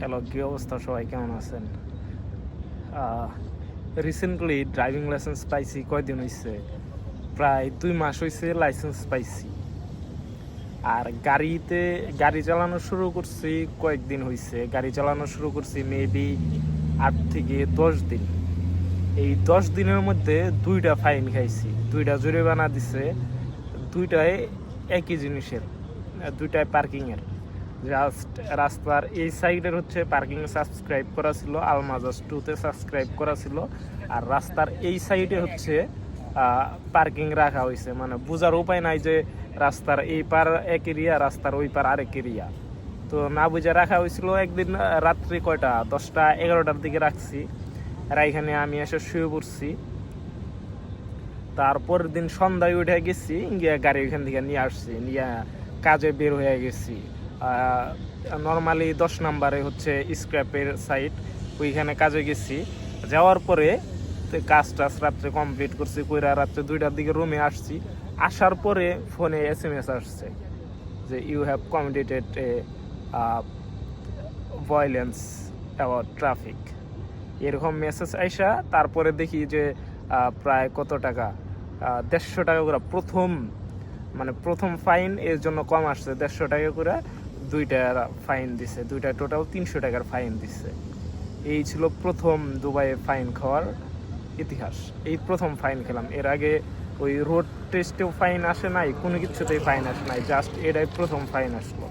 Hello, কী অবস্থা? সবাই কেমন আছেন? রিসেন্টলি ড্রাইভিং লাইসেন্স পাইছি। কয়দিন হয়েছে? প্রায় 2 মাস হয়েছে লাইসেন্স পাইছি। আর গাড়ি চালানো শুরু করছি কয়েকদিন হয়েছে। গাড়ি চালানো শুরু করছি মেবি 8 থেকে 10 দিন। এই 10 দিনের মধ্যে 2টা ফাইন খাইছি, 2টা জরিমানা দিছে। 2টাই একই জিনিসের, 2টাই পার্কিংয়ের। জাস্ট রাস্তার এই সাইডের হচ্ছে পার্কিং সাবস্ক্রাইব করা ছিল, আলমাজাস 2-তে সাবস্ক্রাইব করা ছিল। আর রাস্তার এই সাইডে হচ্ছে পার্কিং রাখা হয়েছে। মানে বোঝার উপায় নাই যে রাস্তার এই পার এক এরিয়া, রাস্তার ওই পার আরেক এরিয়া। তো না বুঝে রাখা হয়েছিল। একদিন রাত্রি 10টা-11টার দিকে রাখছি, আর এখানে আমি এসে শুয়ে পড়ছি। তারপরের দিন সন্ধ্যায় উঠে গেছি, গিয়ে গাড়ি ওইখান থেকে নিয়ে আসছি, নিয়ে কাজে বের হয়ে গেছি। নর্মালি 10 নম্বরে হচ্ছে স্ক্র্যাপের সাইট, ওইখানে কাজে গেছি। যাওয়ার পরে কাজ টাজ রাত্রে কমপ্লিট করছি, কইরা রাত্রে 2টার দিকে রুমে আসছি। আসার পরে ফোনে SMS আসছে যে you have committed a violence about traffic, এরকম মেসেজ আইসা। তারপরে দেখি যে প্রায় কত টাকা, 150 টাকা করে প্রথম ফাইন এর জন্য কম আসছে। 150 টাকা করে 2টা ফাইন দিছে, 2টা টোটাল 300 টাকার ফাইন দিছে। এই ছিল প্রথম দুবাইয়ে ফাইন খাওয়ার ইতিহাস। এই প্রথম ফাইন খেলাম। এর আগে ওই রোড টেস্টেও ফাইন আসে নাই, কোনো কিছুতেই ফাইন আসে নাই, জাস্ট এটাই প্রথম ফাইন আসলো।